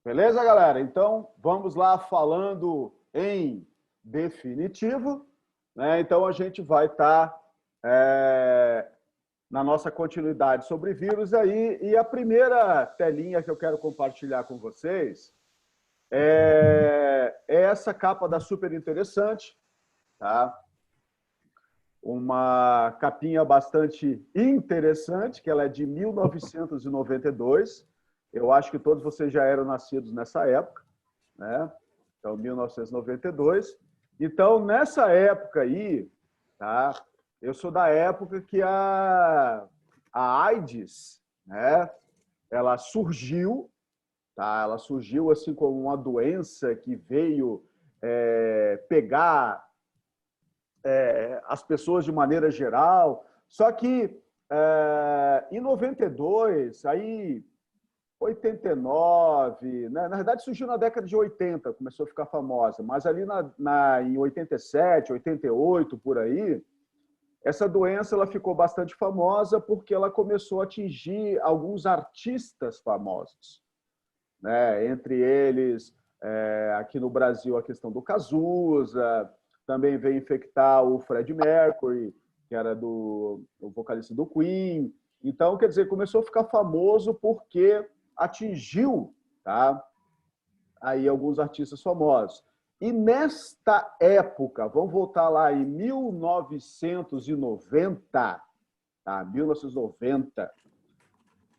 Beleza, galera? Então, vamos lá falando em definitivo, né? Então, a gente vai estar na nossa continuidade sobre vírus aí, e a primeira telinha que eu quero compartilhar com vocês é essa capa da Super Interessante, tá? Uma capinha bastante interessante, que ela é de 1992. Eu acho que todos vocês já eram nascidos nessa época, né? Então, 1992. Então, nessa época aí, tá? Eu sou da época que a AIDS, né? Ela surgiu, tá? Ela surgiu assim como uma doença que veio pegar as pessoas de maneira geral. Só que em 92, aí 89, né? Na verdade surgiu na década de 80, começou a ficar famosa, mas ali em 87, 88, por aí, essa doença ela ficou bastante famosa porque ela começou a atingir alguns artistas famosos, né? Entre eles, aqui no Brasil, a questão do Cazuza, também veio infectar o Freddie Mercury, que era o vocalista do Queen. Então, quer dizer, começou a ficar famoso porque atingiu, tá, aí alguns artistas famosos. E nesta época, vamos voltar lá em 1990, tá? 1990,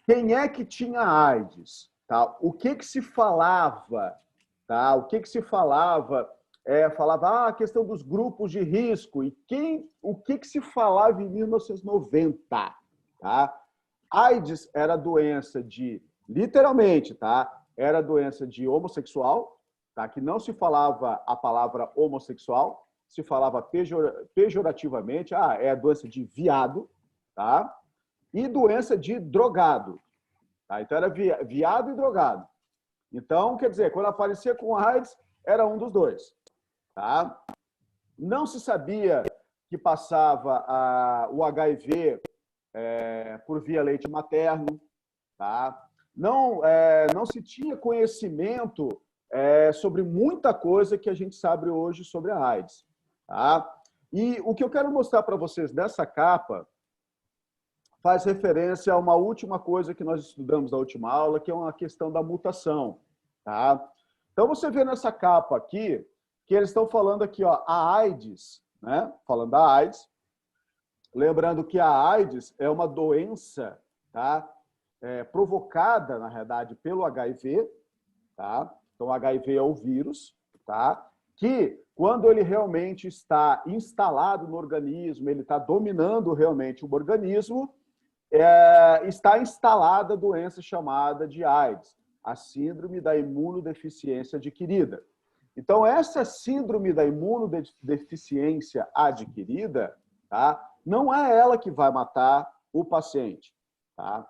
quem é que tinha AIDS? Tá? O que se falava? Tá? O que se falava? Falava a questão dos grupos de risco. E o que se falava em 1990? Tá? AIDS era doença de, literalmente, tá? Era doença de homossexual, tá? Que não se falava a palavra homossexual, se falava pejorativamente, é doença de viado, tá? E doença de drogado. Tá? Então, era viado e drogado. Então, quer dizer, quando aparecia com AIDS, era um dos dois. Tá? Não se sabia que passava o HIV por via leite materno. Tá? Não se tinha conhecimento sobre muita coisa que a gente sabe hoje sobre a AIDS. Tá? E o que eu quero mostrar para vocês dessa capa faz referência a uma última coisa que nós estudamos na última aula, que é uma questão da mutação. Tá? Então, você vê nessa capa aqui, que eles estão falando aqui, ó, a AIDS, né? Falando da AIDS. Lembrando que a AIDS é uma doença, tá? Provocada, na realidade, pelo HIV. Tá? Então, o HIV é o vírus, tá? Que, quando ele realmente está instalado no organismo, ele está dominando realmente o organismo, está instalada a doença chamada de AIDS, a síndrome da imunodeficiência adquirida. Então, essa síndrome da imunodeficiência adquirida, tá, não é ela que vai matar o paciente. Tá?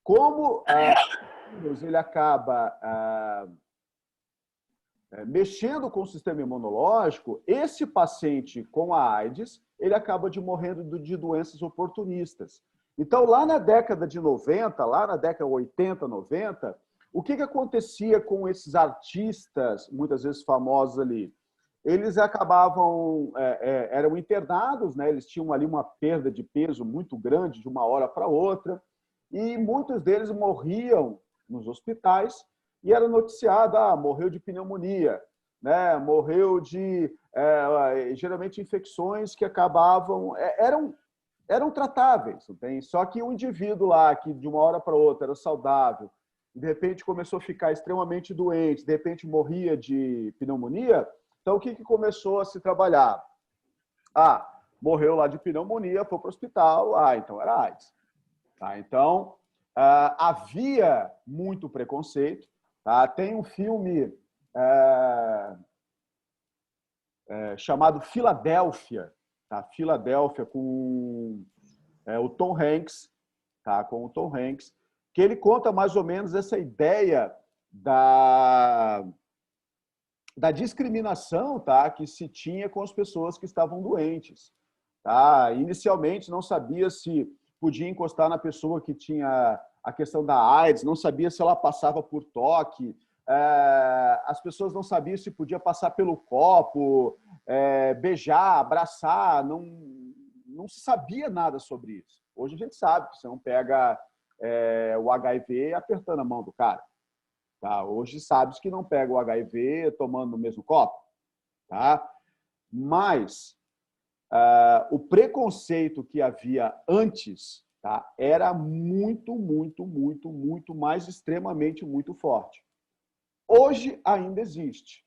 Como o vírus ele acaba mexendo com o sistema imunológico, esse paciente com a AIDS, ele acaba morrendo de doenças oportunistas. Então, lá na década de 90, lá na década 80, 90, o que acontecia com esses artistas, muitas vezes famosos ali? Eles acabavam, eram internados, né? Eles tinham ali uma perda de peso muito grande de uma hora para outra, e muitos deles morriam nos hospitais, e era noticiado, morreu de pneumonia, né? Morreu de, geralmente, infecções que acabavam, eram tratáveis. Tem? Só que um indivíduo lá, que de uma hora para outra era saudável, de repente começou a ficar extremamente doente, de repente morria de pneumonia, então o que começou a se trabalhar? Morreu lá de pneumonia, foi para o hospital, então era AIDS. Tá? Então, havia muito preconceito. Tá? Tem um filme chamado Filadélfia, tá? Filadélfia, com o Tom Hanks, tá? Com o Tom Hanks, que ele conta mais ou menos essa ideia da discriminação, tá? Que se tinha com as pessoas que estavam doentes. Tá? Inicialmente, não sabia se podia encostar na pessoa que tinha a questão da AIDS, não sabia se ela passava por toque, as pessoas não sabiam se podia passar pelo copo, beijar, abraçar, não se sabia nada sobre isso. Hoje a gente sabe que você não pega o HIV apertando a mão do cara. Tá? Hoje sabe que não pega o HIV tomando no mesmo copo. Tá? Mas o preconceito que havia antes, tá, era muito, muito, muito, muito mais extremamente muito forte. Hoje ainda existe.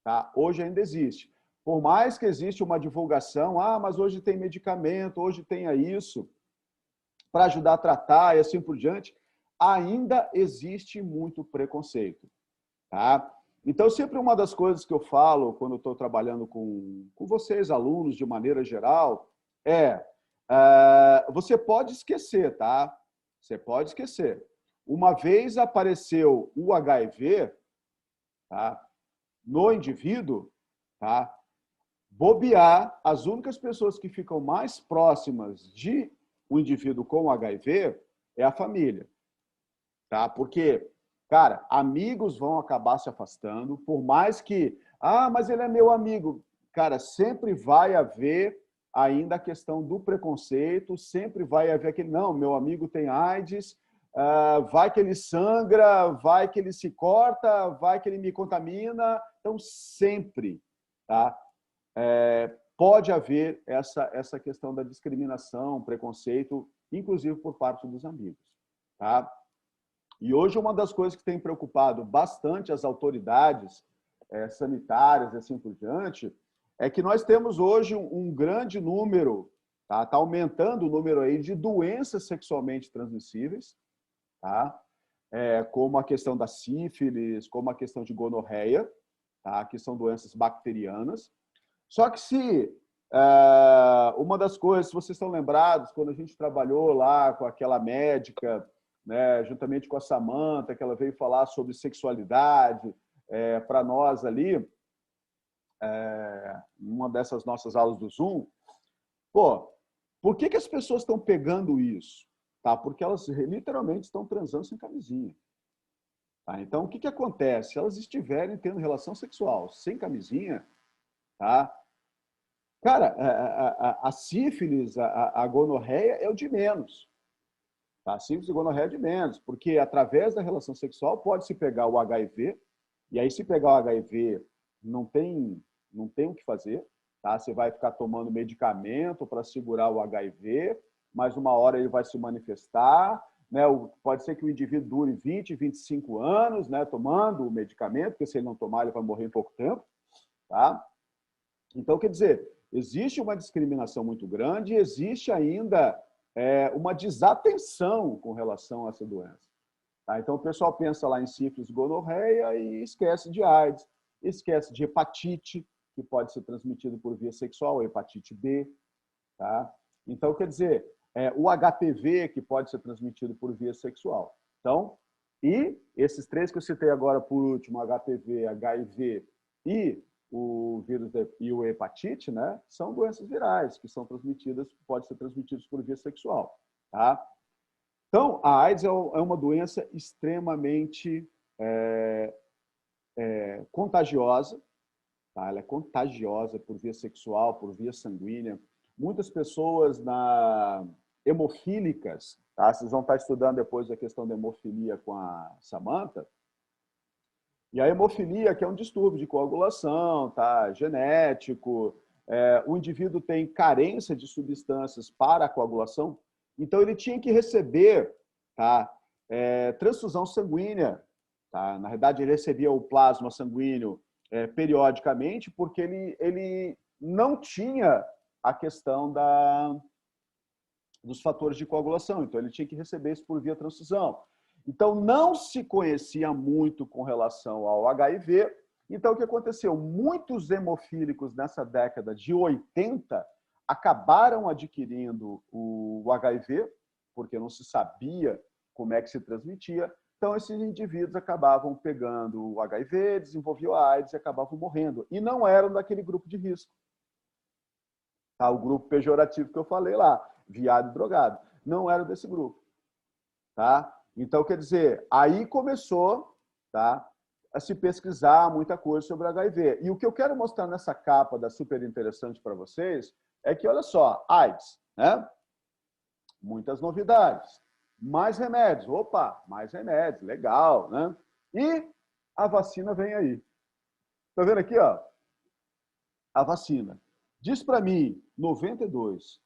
Tá? Hoje ainda existe. Por mais que existe uma divulgação, mas hoje tem medicamento, hoje tem isso, para ajudar a tratar e assim por diante, ainda existe muito preconceito. Tá? Então, sempre uma das coisas que eu falo quando eu estou trabalhando com vocês, alunos, de maneira geral, você pode esquecer, tá? Você pode esquecer. Uma vez apareceu o HIV, tá, no indivíduo, tá, bobear, as únicas pessoas que ficam mais próximas de um indivíduo com HIV é a família. Tá? Porque, cara, amigos vão acabar se afastando, por mais que, mas ele é meu amigo. Cara, sempre vai haver ainda a questão do preconceito, sempre vai haver aquele, não, meu amigo tem AIDS, vai que ele sangra, vai que ele se corta, vai que ele me contamina. Então, sempre, tá? Pode haver essa questão da discriminação, preconceito, inclusive por parte dos amigos. Tá? E hoje uma das coisas que tem preocupado bastante as autoridades sanitárias e assim por diante, é que nós temos hoje um grande número, tá aumentando o número aí de doenças sexualmente transmissíveis, tá? Como a questão da sífilis, como a questão de gonorreia, tá? Que são doenças bacterianas. Só que se uma das coisas, se vocês estão lembrados, quando a gente trabalhou lá com aquela médica, né, juntamente com a Samantha, que ela veio falar sobre sexualidade para nós ali, uma dessas nossas aulas do Zoom, por que as pessoas estão pegando isso? Tá? Porque elas literalmente estão transando sem camisinha. Tá? Então, o que acontece? Se elas estiverem tendo relação sexual sem camisinha, tá? Cara, a sífilis, a gonorreia é o de menos. Tá? A sífilis e gonorreia é de menos, porque através da relação sexual pode-se pegar o HIV, e aí se pegar o HIV não tem o que fazer, tá? Você vai ficar tomando medicamento para segurar o HIV, mas uma hora ele vai se manifestar, né? Pode ser que o indivíduo dure 20, 25 anos, né, tomando o medicamento, porque se ele não tomar ele vai morrer em pouco tempo, tá? Então, quer dizer, existe uma discriminação muito grande e existe ainda uma desatenção com relação a essa doença. Tá? Então, o pessoal pensa lá em sífilis, gonorreia e esquece de AIDS, esquece de hepatite, que pode ser transmitido por via sexual, hepatite B. Tá? Então, quer dizer, o HPV, que pode ser transmitido por via sexual. Então, e esses três que eu citei agora por último, HPV, HIV e o vírus e o hepatite, né, são doenças virais que são transmitidas, podem ser transmitidas por via sexual. Tá? Então, a AIDS é uma doença extremamente contagiosa. Tá? Ela é contagiosa por via sexual, por via sanguínea. Muitas pessoas hemofílicas, tá? Vocês vão estar estudando depois a questão da hemofilia com a Samantha. E a hemofilia, que é um distúrbio de coagulação, tá? Genético, o indivíduo tem carência de substâncias para a coagulação, então ele tinha que receber, tá? Transfusão sanguínea. Tá? Na verdade, ele recebia o plasma sanguíneo periodicamente, porque ele não tinha a questão dos fatores de coagulação, então ele tinha que receber isso por via transfusão. Então, não se conhecia muito com relação ao HIV. Então, o que aconteceu? Muitos hemofílicos nessa década de 80 acabaram adquirindo o HIV, porque não se sabia como é que se transmitia. Então, esses indivíduos acabavam pegando o HIV, desenvolviam a AIDS e acabavam morrendo. E não eram daquele grupo de risco. Tá? O grupo pejorativo que eu falei lá, viado e drogado. Não eram desse grupo. Tá? Então, quer dizer, aí começou, tá, a se pesquisar muita coisa sobre HIV. E o que eu quero mostrar nessa capa da Super Interessante para vocês é que, olha só, AIDS, né? Muitas novidades. Mais remédios. Opa, mais remédios. Legal, né? E a vacina vem aí. Tá vendo aqui, ó? A vacina. Diz para mim, 92,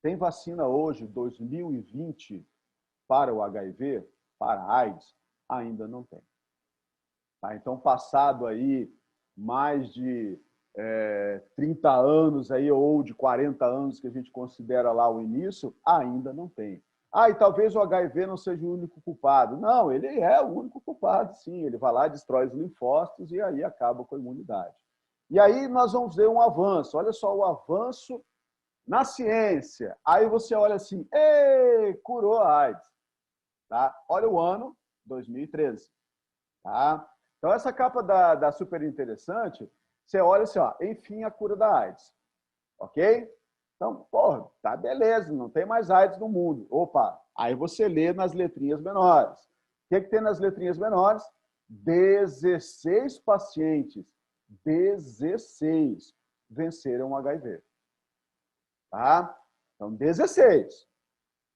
tem vacina hoje, 2020, para o HIV, para a AIDS? Ainda não tem. Tá? Então, passado aí mais de 30 anos aí, ou de 40 anos que a gente considera lá o início, ainda não tem. Ah, e talvez o HIV não seja o único culpado. Não, ele é o único culpado, sim. Ele vai lá, destrói os linfócitos e aí acaba com a imunidade. E aí nós vamos ver um avanço. Olha só o avanço na ciência. Aí você olha assim, ei, curou a AIDS. Tá? Olha o ano, 2013. Tá? Então, essa capa da Super Interessante, você olha assim, ó, enfim, a cura da AIDS. Ok? Então, porra, tá beleza, não tem mais AIDS no mundo. Opa, aí você lê nas letrinhas menores. O que tem nas letrinhas menores? 16 pacientes, 16 venceram o HIV. Tá? Então, 16.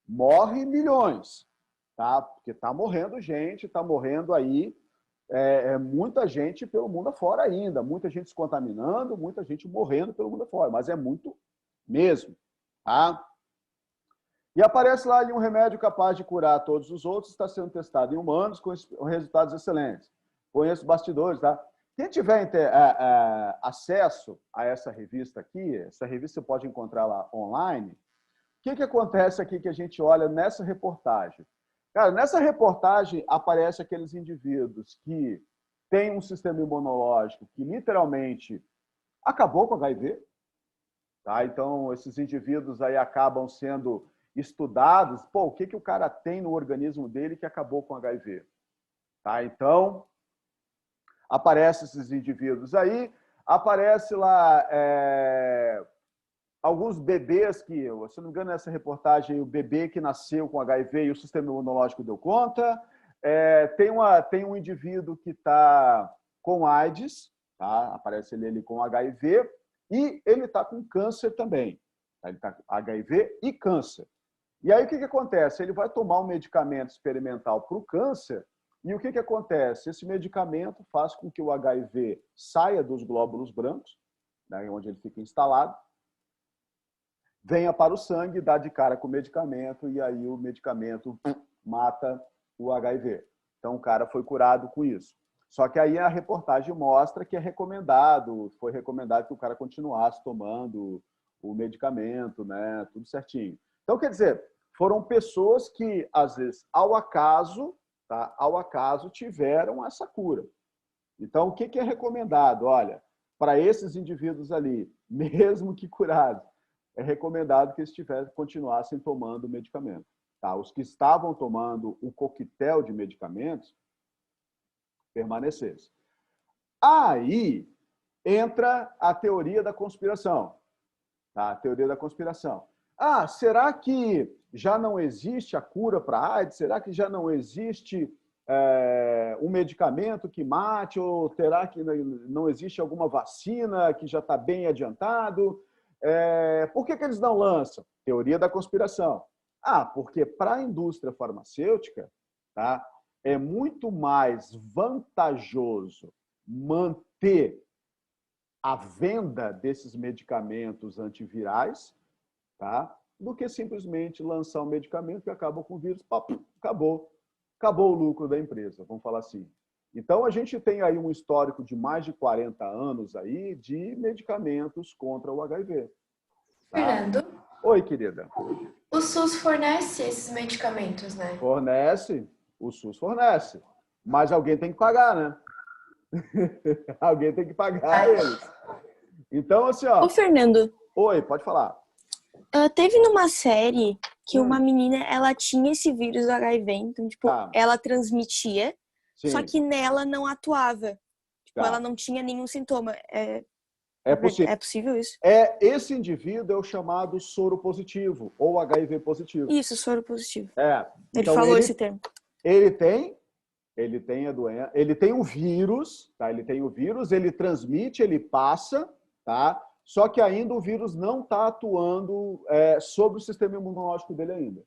Morre milhões, tá? Porque tá morrendo gente, tá morrendo aí muita gente pelo mundo afora ainda, muita gente se contaminando, muita gente morrendo pelo mundo afora, mas é muito mesmo, tá? E aparece lá ali um remédio capaz de curar todos os outros, está sendo testado em humanos com resultados excelentes. Conheço bastidores, tá? Quem tiver acesso a essa revista aqui, essa revista você pode encontrar lá online. O que acontece aqui que a gente olha nessa reportagem? Cara, nessa reportagem aparece aqueles indivíduos que têm um sistema imunológico que literalmente acabou com o HIV. Tá? Então, esses indivíduos aí acabam sendo estudados. Pô, o que o cara tem no organismo dele que acabou com o HIV? Tá? Então, aparecem esses indivíduos aí. Aparece lá alguns bebês que, se não me engano, nessa reportagem, o bebê que nasceu com HIV e o sistema imunológico deu conta. Tem um indivíduo que está com AIDS, tá? Aparece ele ali com HIV, e ele está com câncer também. Tá? Ele está com HIV e câncer. E aí o que acontece? Ele vai tomar um medicamento experimental para o câncer, e o que acontece? Esse medicamento faz com que o HIV saia dos glóbulos brancos, né, onde ele fica instalado, venha para o sangue, dá de cara com o medicamento, e aí o medicamento mata o HIV. Então, o cara foi curado com isso. Só que aí a reportagem mostra que foi recomendado que o cara continuasse tomando o medicamento, né? Tudo certinho. Então, quer dizer, foram pessoas que, às vezes, ao acaso, tá? Ao acaso, tiveram essa cura. Então, o que é recomendado? Olha, para esses indivíduos ali, mesmo que curados, é recomendado que eles continuassem tomando o medicamento. Tá? Os que estavam tomando o coquetel de medicamentos, permanecessem. Aí entra a teoria da conspiração. Tá? A teoria da conspiração. Ah, será que já não existe a cura para a AIDS? Será que já não existe um medicamento que mate? Ou será que não existe alguma vacina que já está bem adiantado? Por que eles não lançam? Teoria da conspiração. Ah, porque para a indústria farmacêutica, tá, é muito mais vantajoso manter a venda desses medicamentos antivirais, tá, do que simplesmente lançar um medicamento que acaba com o vírus, acabou o lucro da empresa, vamos falar assim. Então, a gente tem aí um histórico de mais de 40 anos aí de medicamentos contra o HIV. Tá? Fernando, Oi, querida. o SUS fornece esses medicamentos, né? Fornece, o SUS fornece, mas alguém tem que pagar, né? Alguém tem que pagar eles. Então, assim, ó... Ô, Fernando, Oi, pode falar. teve numa série que uma menina, ela tinha esse vírus do HIV, então, tipo, Tá. ela transmitia, Sim. só que nela não atuava. Tipo, Tá. ela não tinha nenhum sintoma. É possível. É possível isso? Esse indivíduo é o chamado soro positivo, ou HIV positivo. Isso, soro positivo. Ele Ele falou esse termo. Ele tem Ele tem a doença, ele tem o vírus, tá? Ele tem o vírus, ele transmite, ele passa, tá? Só que ainda o vírus não está atuando sobre o sistema imunológico dele ainda.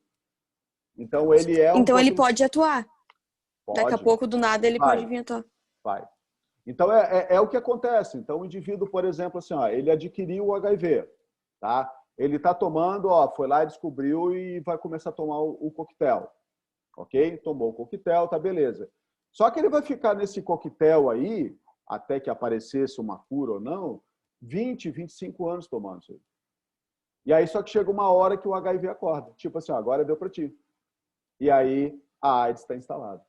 Então ele é um Então ele pode atuar. Daqui a pode, pouco, do nada, ele vai, pode vir atuar. vai. Então é o que acontece. Então o indivíduo, por exemplo, assim, ó, ele adquiriu o HIV, tá? Ele está tomando, ó, foi lá e descobriu e vai começar a tomar o coquetel, ok? Tomou o coquetel, tá beleza. Só que ele vai ficar nesse coquetel aí, até que aparecesse uma cura ou não, 20, 25 anos tomando isso aí. E aí só que chega uma hora que o HIV acorda. Tipo assim, ó, agora deu para ti. E aí a AIDS está instalada.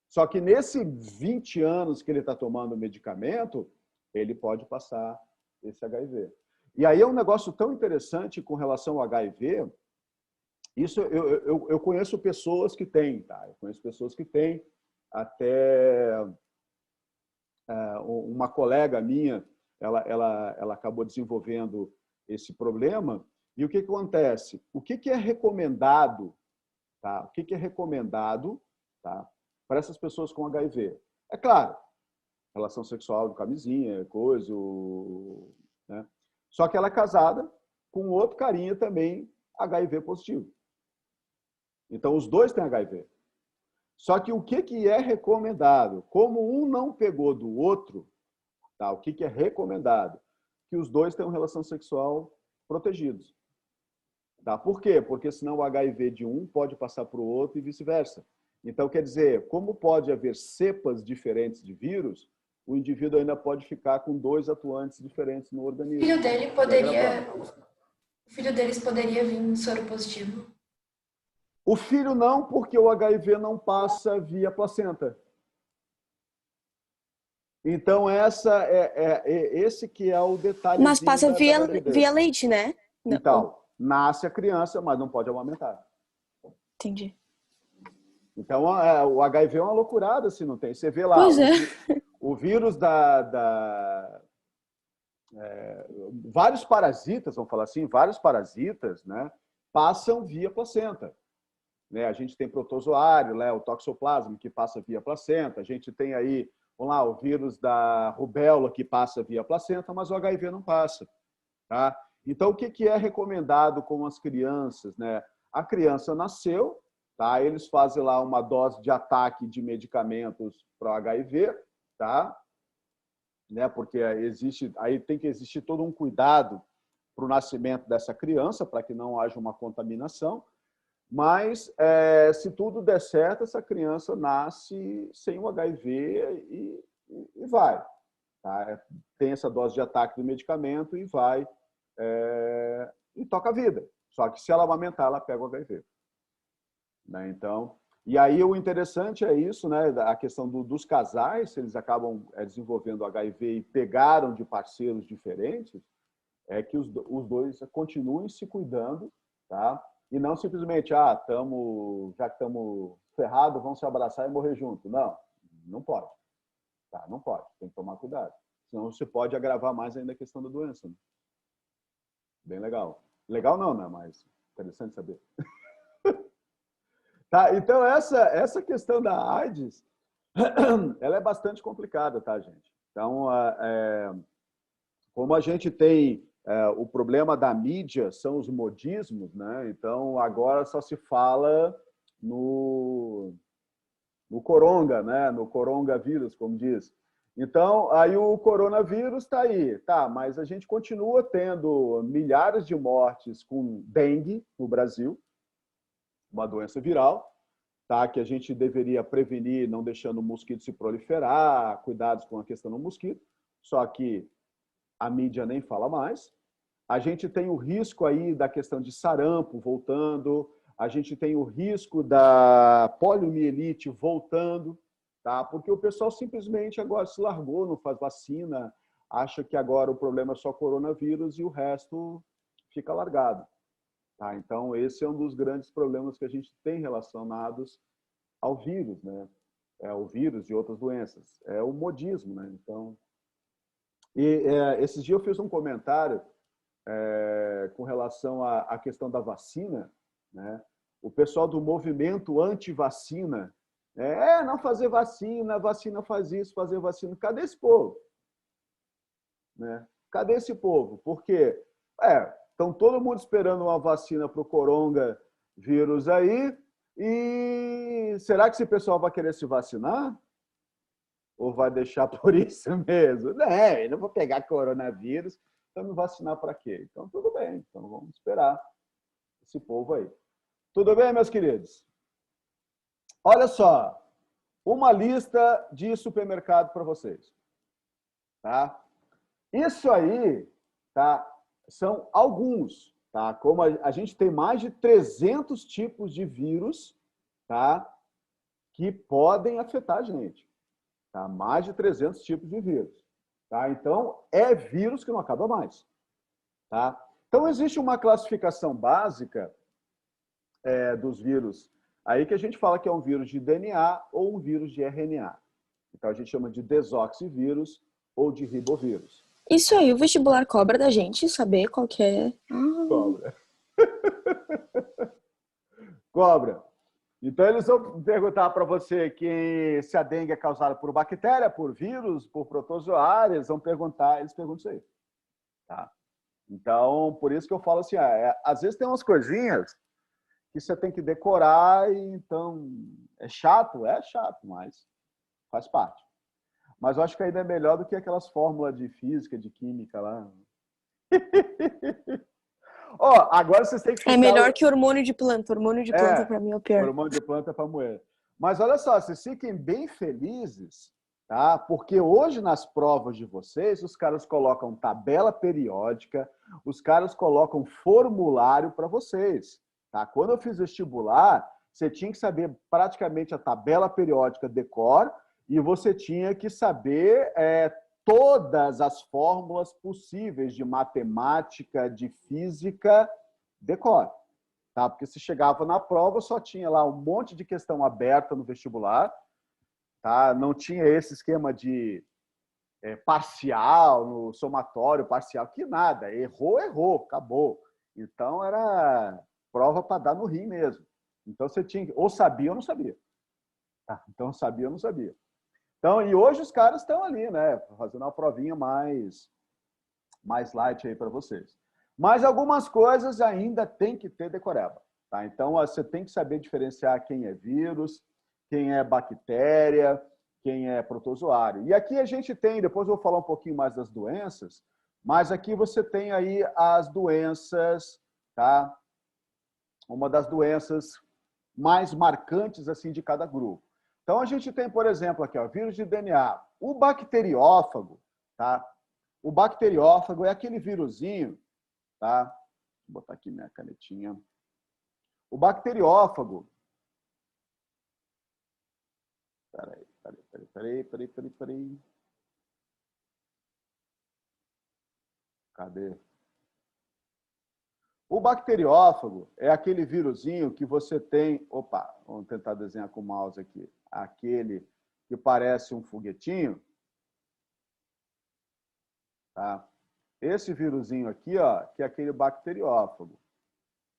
Só que nesse 20 anos que ele está tomando o medicamento, ele pode passar esse HIV. E aí é um negócio tão interessante com relação ao HIV. Isso eu conheço pessoas que têm, tá? Eu conheço pessoas que têm. Até uma colega minha, ela acabou desenvolvendo esse problema. E o que acontece? O que é recomendado, tá? O que é recomendado, tá, para essas pessoas com HIV? É claro, relação sexual de camisinha, coisa, né? Só que ela é casada com outro carinha também HIV positivo. Então, os dois têm HIV. Só que o que é recomendado? Como um não pegou do outro, tá? O que é recomendado? Que os dois tenham relação sexual protegidos. Tá? Por quê? Porque senão o HIV de um pode passar para o outro e vice-versa. Então, quer dizer, como pode haver cepas diferentes de vírus, o indivíduo ainda pode ficar com dois atuantes diferentes no O organismo. filho dele o filho deles poderia vir soro positivo. O filho não, porque o HIV não passa via placenta. Então, esse que é o detalhezinho Mas passa da via gravidez. leite, né? Então, nasce a criança, mas não pode amamentar. Entendi. Então, o HIV é uma loucurada se não tem. Você vê lá, Pois é. o vírus vários parasitas, vamos falar assim, vários parasitas, né, passam via placenta. Né? A gente tem protozoário, né, o toxoplasma, que passa via placenta. A gente tem aí, vamos lá, o vírus da rubéola, que passa via placenta, mas o HIV não passa. Tá? Então, o que é recomendado com as crianças? Né? A criança nasceu, tá? Eles fazem lá uma dose de ataque de medicamentos para o HIV, tá? Né? Porque aí tem que existir todo um cuidado para o nascimento dessa criança, para que não haja uma contaminação. Mas, se tudo der certo, essa criança nasce sem o HIV e vai. Tá? Tem essa dose de ataque do medicamento e vai e toca a vida. Só que se ela amamentar, ela pega o HIV. Né? Então, e aí o interessante é isso, né? A questão dos casais, se eles acabam desenvolvendo HIV e pegaram de parceiros diferentes, é que os dois continuem se cuidando, tá? E não simplesmente, já que estamos ferrados, vamos se abraçar e morrer junto. Não, não pode. Tá? Não pode, tem que tomar cuidado. Senão você pode agravar mais ainda a questão da doença. Né? Bem legal. Legal não, né? Mas interessante saber. Tá, então, essa questão da AIDS, ela é bastante complicada, tá, gente? Então, como a gente tem o problema da mídia, são os modismos, né? Então, agora só se fala no coronga, né? No coronavírus, como diz. Então, aí o coronavírus está aí, tá? Mas a gente continua tendo milhares de mortes com dengue no Brasil, uma doença viral, tá? Que a gente deveria prevenir, não deixando o mosquito se proliferar, cuidados com a questão do mosquito, só que a mídia nem fala mais. A gente tem o risco aí da questão de sarampo voltando, a gente tem o risco da poliomielite voltando, tá? Porque o pessoal simplesmente agora se largou, não faz vacina, acha que agora o problema é só coronavírus e o resto fica largado. Tá? Então, esse é um dos grandes problemas que a gente tem relacionados ao vírus, né? O vírus e outras doenças. É o modismo, né? Então, esses dias eu fiz um comentário com relação à questão da vacina, né? O pessoal do movimento anti-vacina Não fazer vacina, vacina faz isso, fazer vacina. Cadê esse povo? Né? Cadê esse povo? Porque estão todo mundo esperando uma vacina para o coronavírus aí, e será que esse pessoal vai querer se vacinar? Ou vai deixar por isso mesmo? Não, eu não vou pegar coronavírus, então me vacinar para quê? Então, tudo bem. Então, vamos esperar esse povo aí. Tudo bem, meus queridos? Olha só, uma lista de supermercado para vocês. Tá? Isso aí, tá? São alguns. Tá? Como a gente tem mais de 300 tipos de vírus, tá? Que podem afetar a gente. Tá? Mais de 300 tipos de vírus. Tá? Então, é vírus que não acaba mais. Tá? Então, existe uma classificação básica dos vírus aí que a gente fala que é um vírus de DNA ou um vírus de RNA. Então, a gente chama de desoxivírus ou de ribovírus. Isso aí, o vestibular cobra da gente saber qual que é. Cobra. Cobra. Então, eles vão perguntar para você se a dengue é causada por bactéria, por vírus, por protozoário. Eles perguntam isso aí. Tá? Então, por isso que eu falo assim, às vezes tem umas coisinhas que você tem que decorar, e então é chato, mas faz parte. Mas eu acho que ainda é melhor do que aquelas fórmulas de física, de química lá. Agora vocês têm que ficar... É melhor que hormônio de planta. Hormônio de planta para mim é o pior. Hormônio de planta é para moer. Mas olha só, vocês fiquem bem felizes, tá? Porque hoje nas provas de vocês, os caras colocam tabela periódica, os caras colocam formulário para vocês. Tá? Quando eu fiz vestibular, você tinha que saber praticamente a tabela periódica de cor e você tinha que saber todas as fórmulas possíveis de matemática, de física, de cor. Tá? Porque se chegava na prova, só tinha lá um monte de questão aberta no vestibular. Tá? Não tinha esse esquema de parcial, no somatório, parcial, que nada. Errou, acabou. Então, era prova para dar no rim mesmo. Então, você tinha ou sabia ou não sabia. Tá? Então, sabia ou não sabia. Então, e hoje os caras estão ali, né? Fazendo uma provinha mais light aí para vocês. Mas algumas coisas ainda tem que ter decoreba. Tá? Então, você tem que saber diferenciar quem é vírus, quem é bactéria, quem é protozoário. E aqui a gente tem, depois eu vou falar um pouquinho mais das doenças, mas aqui você tem aí as doenças, tá? Uma das doenças mais marcantes assim de cada grupo. Então, a gente tem, por exemplo, aqui, vírus de DNA. O bacteriófago, tá? O bacteriófago é aquele vírusinho, tá? Vou botar aqui minha canetinha. O bacteriófago... Peraí. Cadê? O bacteriófago é aquele vírusinho que você tem... Opa, vamos tentar desenhar com o mouse aqui. Aquele que parece um foguetinho. Tá? Esse vírusinho aqui, que é aquele bacteriófago.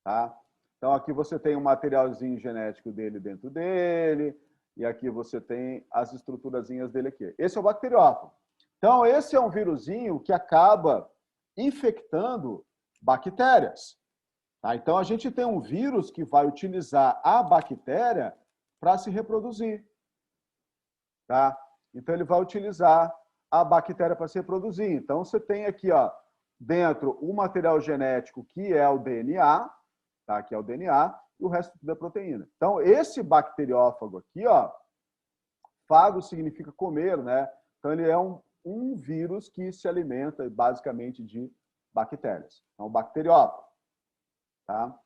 Tá? Então, aqui você tem um materialzinho genético dele dentro dele. E aqui você tem as estruturazinhas dele aqui. Esse é o bacteriófago. Então, esse é um vírusinho que acaba infectando bactérias. Tá? Então, a gente tem um vírus que vai utilizar a bactéria para se reproduzir. Tá? Então, ele vai utilizar a bactéria para se reproduzir. Então, você tem aqui dentro o material genético, que é o DNA, tá? Que é o DNA, e o resto da proteína. Então, esse bacteriófago aqui, fago significa comer, né? Então, ele é um vírus que se alimenta basicamente de bactérias. Então, o bacteriófago. Tá?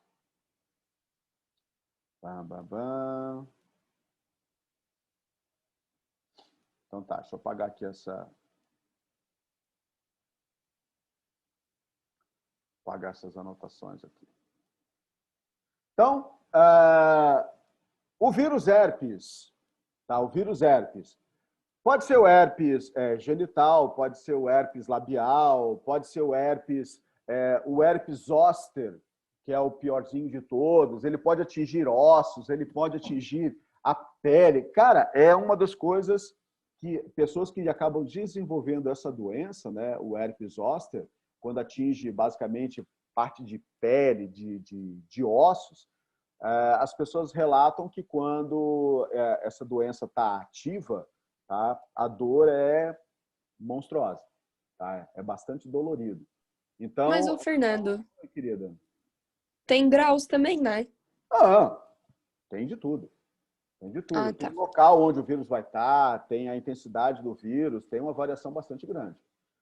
Então tá, deixa eu apagar aqui apagar essas anotações aqui. Então, o vírus herpes, tá? O vírus herpes. Pode ser o herpes genital, pode ser o herpes labial, pode ser o herpes zoster, que é o piorzinho de todos. Ele pode atingir ossos, ele pode atingir a pele. Cara, é uma das coisas que pessoas que acabam desenvolvendo essa doença, né, o herpes zoster, quando atinge basicamente parte de pele, de ossos, as pessoas relatam que quando essa doença está ativa, tá, a dor é monstruosa, tá? É bastante dolorido. Mas, Então, ô Fernando, querida, tem graus também, né? tem de tudo. Tem de tudo. Ah, Tem tá. o local onde o vírus vai estar, tem a intensidade do vírus, tem uma variação bastante grande.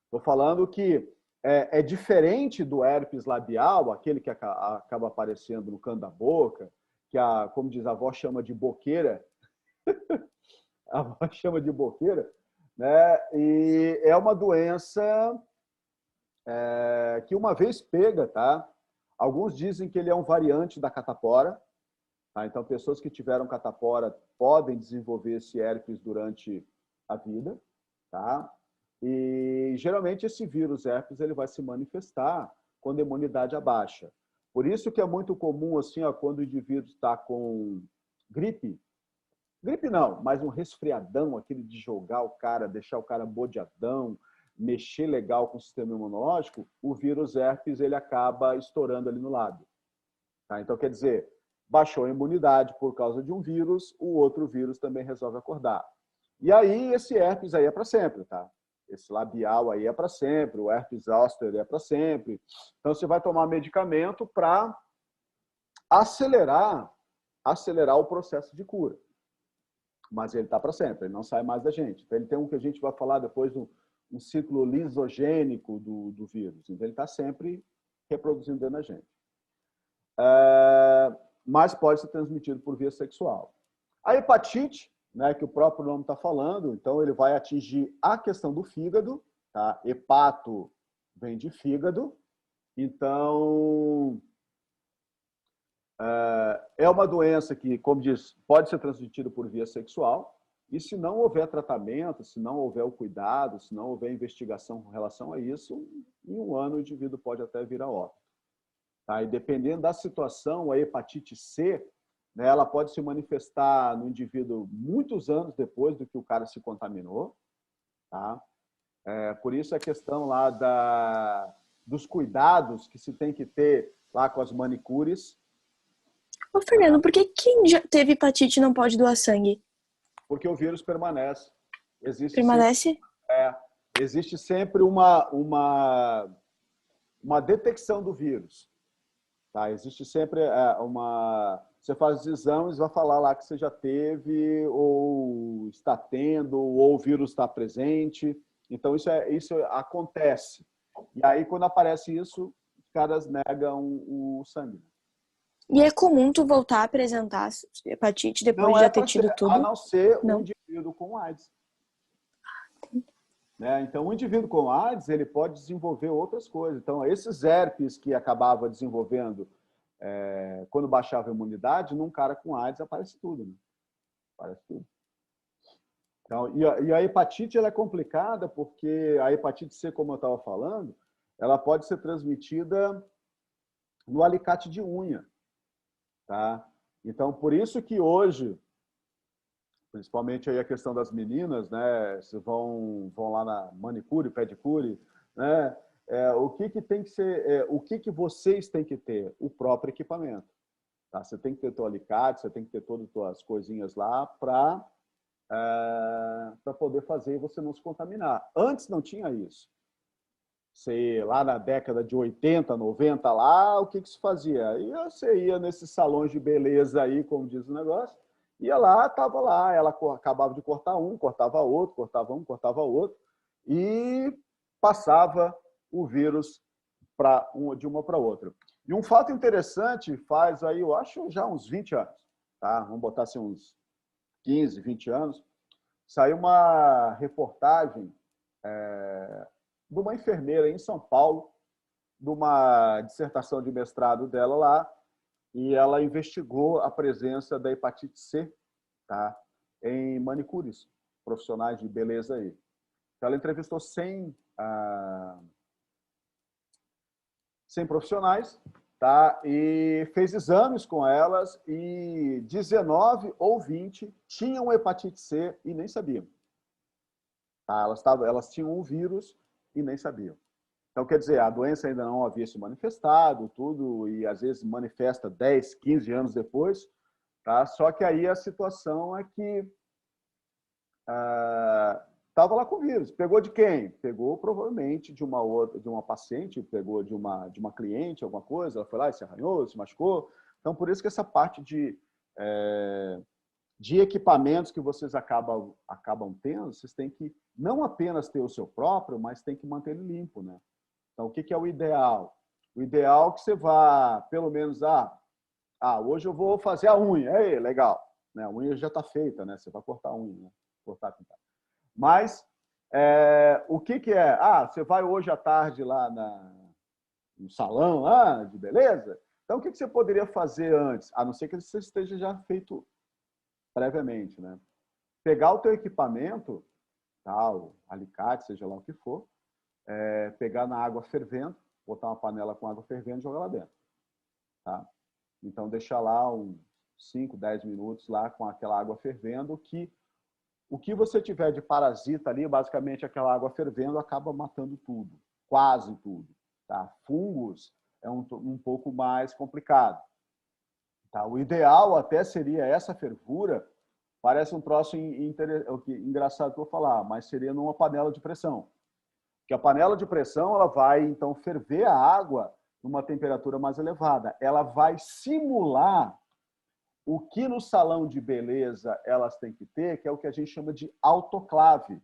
Estou falando que é diferente do herpes labial, aquele que acaba aparecendo no canto da boca, que, como diz a avó, chama de boqueira. A avó chama de boqueira, né? E é uma doença que uma vez pega, tá? Alguns dizem que ele é um variante da catapora, tá? Então, pessoas que tiveram catapora podem desenvolver esse herpes durante a vida, tá? E geralmente esse vírus herpes ele vai se manifestar quando a imunidade abaixa. Por isso que é muito comum assim, ó, quando o indivíduo está com gripe não, mas um resfriadão, aquele de jogar o cara, deixar o cara bodeadão, mexer legal com o sistema imunológico, o vírus herpes ele acaba estourando ali no lábio. Tá? Então, quer dizer, baixou a imunidade por causa de um vírus, o outro vírus também resolve acordar. E aí, esse herpes aí é para sempre, tá? Esse labial aí é para sempre, o herpes zoster é para sempre. Então, você vai tomar medicamento para acelerar o processo de cura. Mas ele está para sempre, ele não sai mais da gente. Então, ele tem um que a gente vai falar depois, um ciclo lisogênico do vírus. Então, ele está sempre reproduzindo dentro da gente. Mas pode ser transmitido por via sexual. A hepatite, né, que o próprio nome está falando, então ele vai atingir a questão do fígado, tá? Hepato vem de fígado, então é uma doença que, como diz, pode ser transmitida por via sexual, e se não houver tratamento, se não houver o cuidado, se não houver investigação com relação a isso, em um ano o indivíduo pode até vir a óbito. Tá? E dependendo da situação, a hepatite C, né, ela pode se manifestar no indivíduo muitos anos depois do que o cara se contaminou. Tá? Por isso a questão lá dos cuidados que se tem que ter lá com as manicures. Ô, Fernando, por que quem já teve hepatite não pode doar sangue? Porque o vírus permanece. Permanece? Existe sempre uma detecção do vírus. Tá? Existe sempre você faz os exames, vai falar lá que você já teve, ou está tendo, ou o vírus está presente. Então, isso acontece. E aí, quando aparece isso, os caras negam o sangue. E é comum tu voltar a apresentar hepatite depois de já ter tido tudo? A não ser um indivíduo com AIDS. Né? Então, o indivíduo com AIDS ele pode desenvolver outras coisas. Então, esses herpes que acabava desenvolvendo quando baixava a imunidade, num cara com AIDS aparece tudo. Né? Aparece tudo. Então, e a hepatite ela é complicada porque a hepatite C, como eu estava falando, ela pode ser transmitida no alicate de unha. Tá? Então, por isso que hoje, principalmente aí a questão das meninas, né, se vão lá na manicure, pedicure, né, o que tem que ser, o que vocês têm que ter? O próprio equipamento. Tá? Você tem que ter teu alicate, você tem que ter todas as tuas coisinhas lá para poder fazer e você não se contaminar. Antes não tinha isso. Lá na década de 80, 90, lá, o que se fazia? Aí você ia nesses salões de beleza aí, como diz o negócio, ia lá, estava lá, ela acabava de cortar um, cortava outro, cortava um, cortava outro, e passava o vírus de uma para outra. E um fato interessante faz aí, eu acho, já uns 20 anos, tá? Vamos botar assim uns 15, 20 anos, saiu uma reportagem de uma enfermeira em São Paulo, de uma dissertação de mestrado dela lá, e ela investigou a presença da hepatite C, tá, em manicures, profissionais de beleza aí. Então, ela entrevistou 100 profissionais, tá? E fez exames com elas e 19 ou 20 tinham hepatite C e nem sabiam. Tá? Elas tinham um vírus e nem sabiam. Então, quer dizer, a doença ainda não havia se manifestado, tudo, e às vezes manifesta 10, 15 anos depois, tá? Só que aí a situação é que estava lá com vírus. Pegou de quem? Pegou provavelmente de uma paciente, pegou de uma cliente, alguma coisa, ela foi lá e se arranhou, se machucou. Então, por isso que essa parte de equipamentos que vocês acabam tendo, vocês têm que não apenas ter o seu próprio, mas tem que manter ele limpo, né? Então, o que é o ideal? O ideal é que você vá, pelo menos, hoje eu vou fazer a unha. Aí, legal. Né? A unha já está feita, né? Você vai cortar a unha, né? Cortar, pintar. Mas, o que é? Você vai hoje à tarde lá no salão de beleza? Então, o que você poderia fazer antes? A não ser que você esteja já feito previamente, né? Pegar o teu equipamento, o alicate, seja lá o que for, pegar na água fervendo, botar uma panela com água fervendo e jogar lá dentro. Tá? Então, deixar lá uns 5, 10 minutos lá com aquela água fervendo, que o que você tiver de parasita ali, basicamente aquela água fervendo acaba matando tudo, quase tudo. Tá? Fungos é um pouco mais complicado. Tá? O ideal até seria essa fervura, parece um troço engraçado que eu vou falar, mas seria numa panela de pressão. Porque a panela de pressão ela vai, então, ferver a água numa temperatura mais elevada. Ela vai simular o que no salão de beleza elas têm que ter, que é o que a gente chama de autoclave.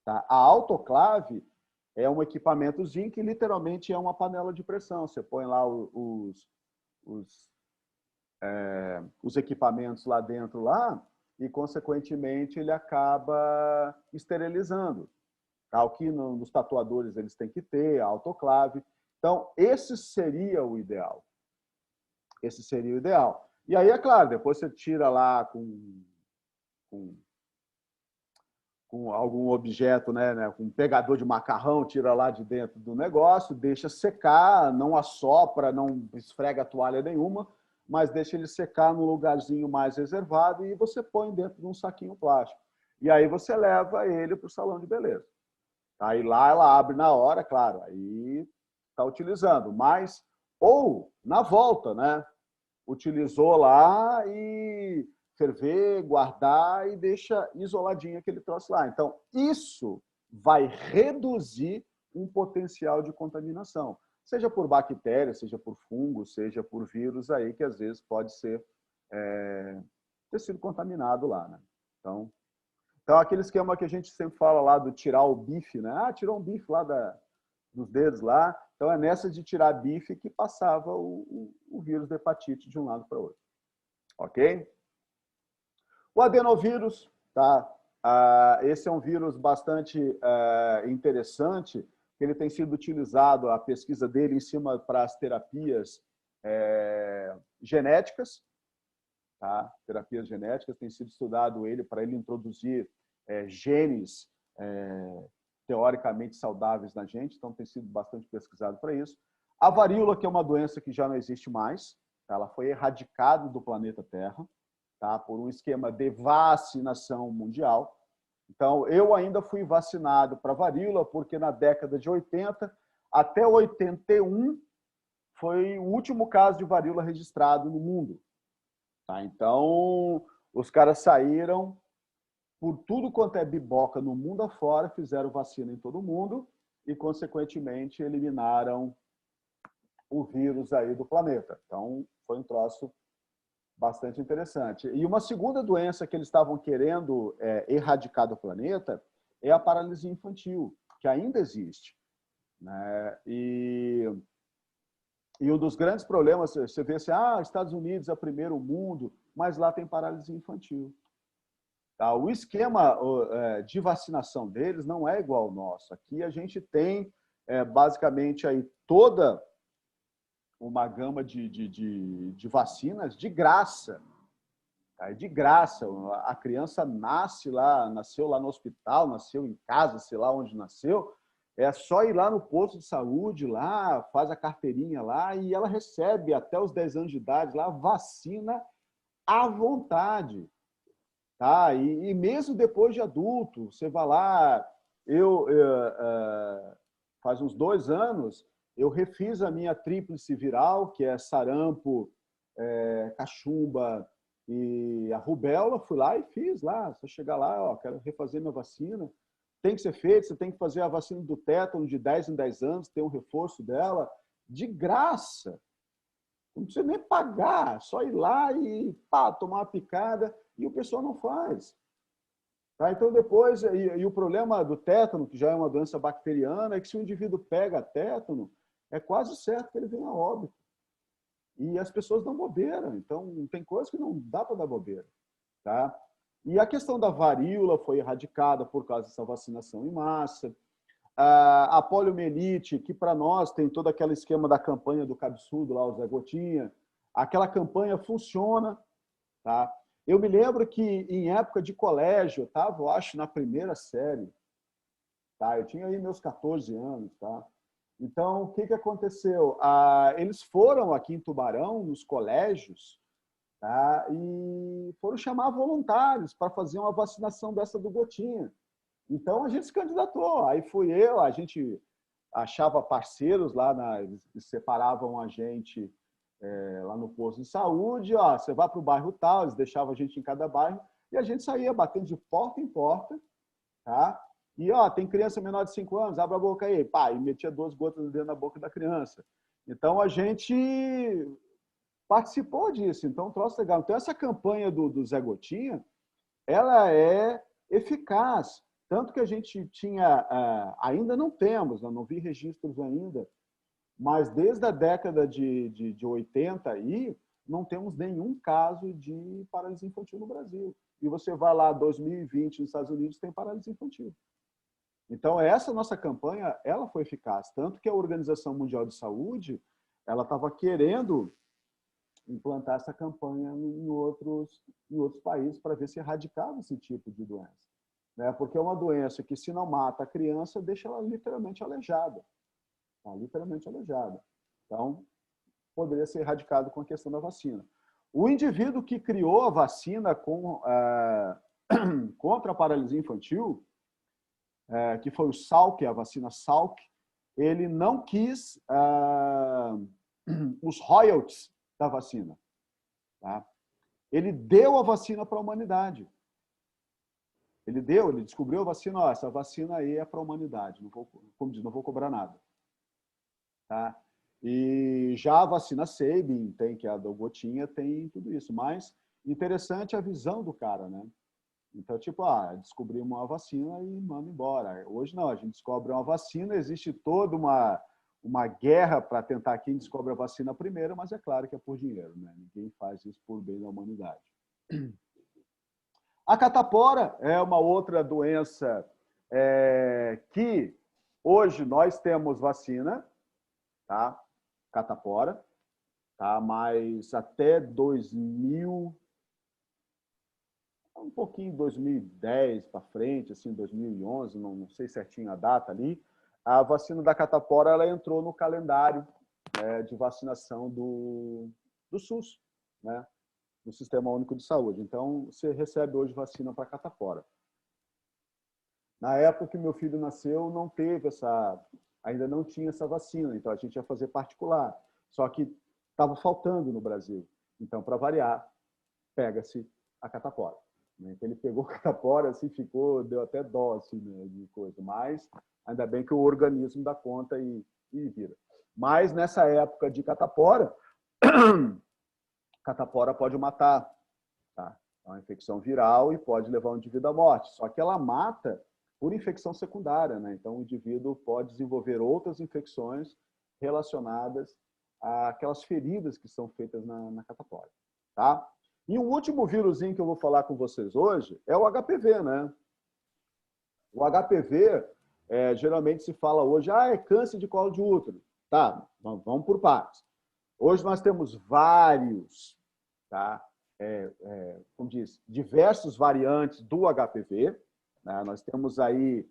Tá? A autoclave é um equipamentozinho que literalmente é uma panela de pressão. Você põe lá os equipamentos lá dentro e, consequentemente, ele acaba esterilizando. Tá? O que nos tatuadores eles têm que ter, a autoclave. Então, esse seria o ideal. Esse seria o ideal. E aí, é claro, depois você tira lá com algum objeto, né, com um pegador de macarrão, tira lá de dentro do negócio, deixa secar, não assopra, não esfrega a toalha nenhuma, mas deixa ele secar num lugarzinho mais reservado e você põe dentro de um saquinho plástico. E aí você leva ele para o salão de beleza. Aí lá ela abre na hora, claro, aí está utilizando. Mas, ou na volta, né? Utilizou lá e ferver, guardar e deixa isoladinho aquele troço lá. Então, isso vai reduzir um potencial de contaminação. Seja por bactéria, seja por fungo, seja por vírus aí, que às vezes pode ser ter sido contaminado lá, né? Então, aquele esquema que a gente sempre fala lá do tirar o bife, né? Tirou um bife lá dos dedos lá. Então, é nessa de tirar bife que passava o vírus da hepatite de um lado para o outro. Ok? O adenovírus, tá? Esse é um vírus bastante interessante, que ele tem sido utilizado, a pesquisa dele em cima para as terapias genéticas. Tá? Terapias genéticas, tem sido estudado ele para ele introduzir genes teoricamente saudáveis na gente, então tem sido bastante pesquisado para isso. A varíola, que é uma doença que já não existe mais, tá? Ela foi erradicada do planeta Terra, tá? Por um esquema de vacinação mundial. Então, eu ainda fui vacinado para varíola, porque na década de 80 até 81 foi o último caso de varíola registrado no mundo. Tá? Então, os caras saíram por tudo quanto é biboca no mundo afora, fizeram vacina em todo mundo e, consequentemente, eliminaram o vírus aí do planeta. Então, foi um troço bastante interessante. E uma segunda doença que eles estavam querendo erradicar do planeta é a paralisia infantil, que ainda existe. Né? E um dos grandes problemas, você vê assim, Estados Unidos é primeiro mundo, mas lá tem paralisia infantil. Tá? O esquema de vacinação deles não é igual ao nosso. Aqui a gente tem, basicamente, aí toda uma gama de vacinas de graça. Tá? De graça. A criança nasceu lá no hospital, nasceu em casa, sei lá onde nasceu, é só ir lá no posto de saúde, lá, faz a carteirinha lá, e ela recebe até os 10 anos de idade lá vacina à vontade. Tá? E mesmo depois de adulto, você vai lá, faz uns 2 anos, eu refiz a minha tríplice viral, que é sarampo, cachumba e a rubéola, fui lá e fiz lá. Você chegar lá, ó, quero refazer minha vacina, tem que ser feito, você tem que fazer a vacina do tétano de 10 em 10 anos, tem um reforço dela, de graça. Não precisa nem pagar, só ir lá e pá, tomar uma picada, e o pessoal não faz. Tá? Então, depois, o problema do tétano, que já é uma doença bacteriana, é que se o indivíduo pega tétano, é quase certo que ele venha a óbito. E as pessoas dão bobeira. Então, tem coisas que não dá para dar bobeira. Tá? E a questão da varíola foi erradicada por causa dessa vacinação em massa. A poliomielite, que para nós tem todo aquele esquema da campanha do cabeçudo, lá, o Zé Gotinha, aquela campanha funciona. Tá? Eu me lembro que, em época de colégio, eu estava, eu acho, na primeira série. Tá? Eu tinha aí meus 14 anos. Tá? Então, o que aconteceu? Eles foram aqui em Tubarão, nos colégios, tá? E foram chamar voluntários para fazer uma vacinação dessa do Gotinha. Então, a gente se candidatou. Aí fui eu, a gente achava parceiros lá, eles separavam a gente lá no posto de saúde. Ó, você vai para o bairro tal, eles deixavam a gente em cada bairro, e a gente saía batendo de porta em porta. Tá? E, ó, tem criança menor de 5 anos, abre a boca aí. Pá, e metia 2 gotas dentro da boca da criança. Então, a gente participou disso. Então, um troço legal. Então, essa campanha do Zé Gotinha, ela é eficaz. Tanto que a gente tinha, ainda não temos, não vi registros ainda, mas desde a década de 80 aí, não temos nenhum caso de paralisia infantil no Brasil. E você vai lá, 2020, nos Estados Unidos, tem paralisia infantil. Então, essa nossa campanha, ela foi eficaz. Tanto que a Organização Mundial de Saúde, ela estava querendo implantar essa campanha em outros países para ver se erradicava esse tipo de doença. Né? Porque é uma doença que, se não mata a criança, deixa ela literalmente aleijada. Tá? Literalmente aleijada. Então, poderia ser erradicado com a questão da vacina. O indivíduo que criou a vacina contra a paralisia infantil, que foi o Salk, a vacina Salk, ele não quis os royalties da vacina. Tá? Ele deu a vacina para a humanidade. Ele descobriu a vacina, ó, essa vacina aí é para a humanidade, não vou, como diz, não vou cobrar nada. Tá? E já a vacina Sabin, que é a do Gotinha, tem tudo isso. Mas interessante a visão do cara, né? Então, tipo, descobrimos uma vacina e manda embora. Hoje não, a gente descobre uma vacina, existe toda uma guerra para tentar quem descobre a vacina primeiro, mas é claro que é por dinheiro, né? Ninguém faz isso por bem da humanidade. A catapora é uma outra doença que hoje nós temos vacina, tá? Catapora, tá? Mas até 2000, um pouquinho 2010 para frente, assim, 2011, não sei certinho a data ali, a vacina da catapora ela entrou no calendário de vacinação do SUS, né? Do Sistema Único de Saúde. Então, você recebe hoje vacina para catapora. Na época que meu filho nasceu, não teve ainda não tinha essa vacina, então a gente ia fazer particular. Só que estava faltando no Brasil. Então, para variar, pega-se a catapora. Então, ele pegou a catapora, assim, deu até dó assim, né, de coisa. Mas ainda bem que o organismo dá conta e vira. Mas nessa época de catapora, catapora pode matar. Tá? É uma infecção viral e pode levar o indivíduo à morte. Só que ela mata por infecção secundária, né? Então, o indivíduo pode desenvolver outras infecções relacionadas àquelas feridas que são feitas na catapora. Tá? E um último vírusinho que eu vou falar com vocês hoje é o HPV, né? O HPV, geralmente se fala hoje, é câncer de colo de útero. Tá, vamos por partes. Hoje nós temos vários, tá? Como diz, diversos variantes do HPV. Né? Nós temos aí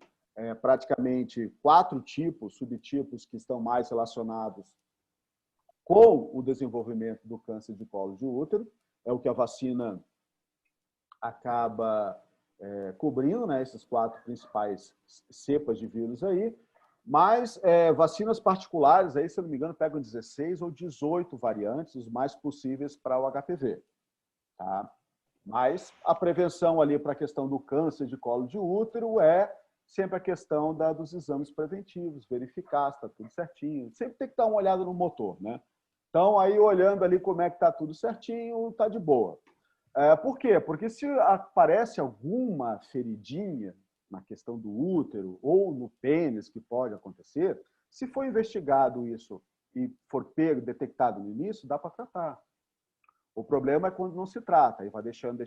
praticamente 4 subtipos que estão mais relacionados com o desenvolvimento do câncer de colo de útero. É o que a vacina acaba cobrindo, né? Esses 4 principais cepas de vírus aí. Mas vacinas particulares, aí, se eu não me engano, pegam 16 ou 18 variantes, os mais possíveis para o HPV. Tá? Mas a prevenção ali para a questão do câncer de colo de útero é sempre a questão dos exames preventivos, verificar se está tudo certinho. Sempre tem que dar uma olhada no motor, né? Então, aí olhando ali como é que está tudo certinho, está de boa. Por quê? Porque se aparece alguma feridinha na questão do útero ou no pênis, que pode acontecer, se for investigado isso e for detectado no início, dá para tratar. O problema é quando não se trata, aí vai deixando,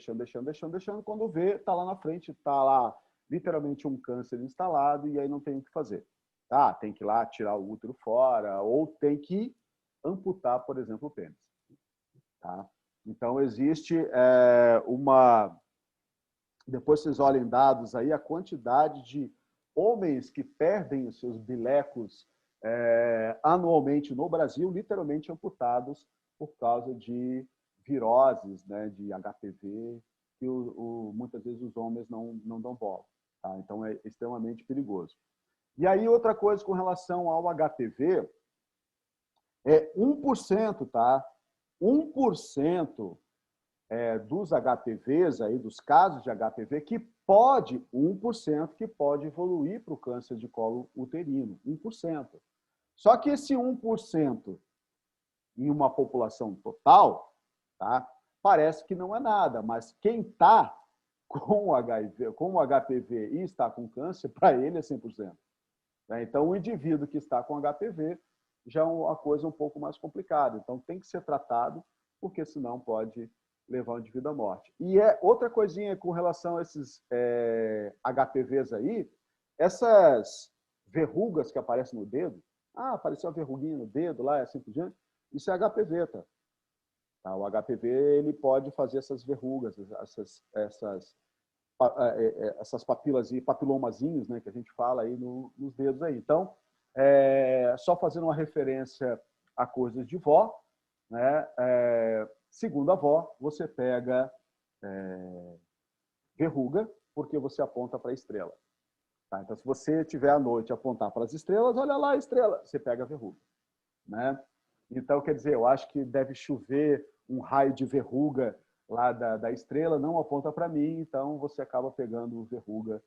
quando vê, está lá na frente, está lá literalmente um câncer instalado e aí não tem o que fazer. Tá? Tem que ir lá tirar o útero fora ou tem que amputar, por exemplo, o pênis. Tá? Então, existe Depois vocês olhem dados aí, a quantidade de homens que perdem os seus bilecos anualmente no Brasil, literalmente amputados por causa de viroses, né, de HPV, que muitas vezes os homens não dão bola. Tá? Então, é extremamente perigoso. E aí, outra coisa com relação ao HPV, 1%, tá? 1% dos HPVs, aí, dos casos de HPV, 1% que pode evoluir para o câncer de colo uterino. 1%. Só que esse 1% em uma população total, tá? Parece que não é nada, mas quem está com o HPV e está com câncer, para ele é 100%. Né? Então, o indivíduo que está com HPV já é uma coisa um pouco mais complicada. Então, tem que ser tratado, porque senão pode levar o indivíduo à morte. E outra coisinha com relação a esses HPVs aí, essas verrugas que aparecem no dedo, apareceu uma verruguinha no dedo lá, assim por diante, isso é HPV, tá? O HPV ele pode fazer essas verrugas, essas papilas e papilomazinhos, né, que a gente fala aí nos dedos aí. Então, só fazendo uma referência a coisas de vó, né? Segundo a vó, você pega verruga porque você aponta para a estrela. Tá? Então, se você tiver à noite apontar para as estrelas, olha lá a estrela, você pega a verruga. Né? Então, quer dizer, eu acho que deve chover um raio de verruga lá da estrela, não aponta para mim, então você acaba pegando verruga,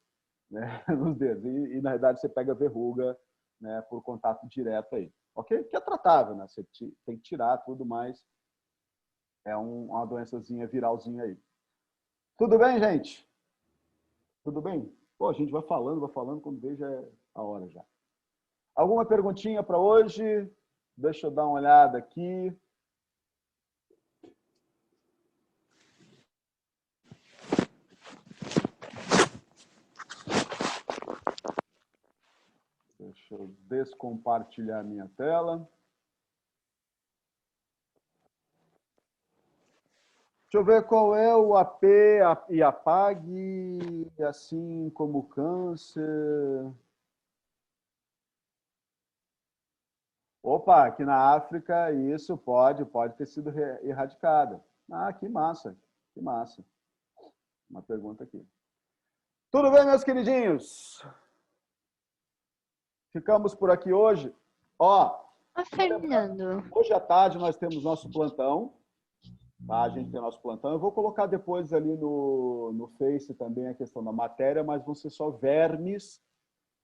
né, nos dedos. E, na verdade, você pega verruga, né, por contato direto aí. Ok? Que é tratável, né? Você tem que tirar tudo, mas é uma doençazinha viralzinha aí. Tudo bem, gente? Tudo bem? Pô, a gente vai falando, quando veja a hora já. Alguma perguntinha para hoje? Deixa eu dar uma olhada aqui. Deixa eu descompartilhar minha tela. Deixa eu ver qual é o AP e APAG, assim como câncer. Opa, aqui na África isso pode ter sido erradicado. Que massa, que massa. Uma pergunta aqui. Tudo bem, meus queridinhos? Ficamos por aqui hoje. Fernando. Hoje à tarde nós temos nosso plantão. Tá? A gente tem nosso plantão. Eu vou colocar depois ali no Face também a questão da matéria, mas vão ser só vermes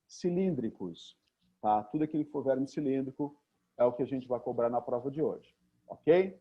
cilíndricos. Tá? Tudo aquilo que for verme cilíndrico é o que a gente vai cobrar na prova de hoje. Ok?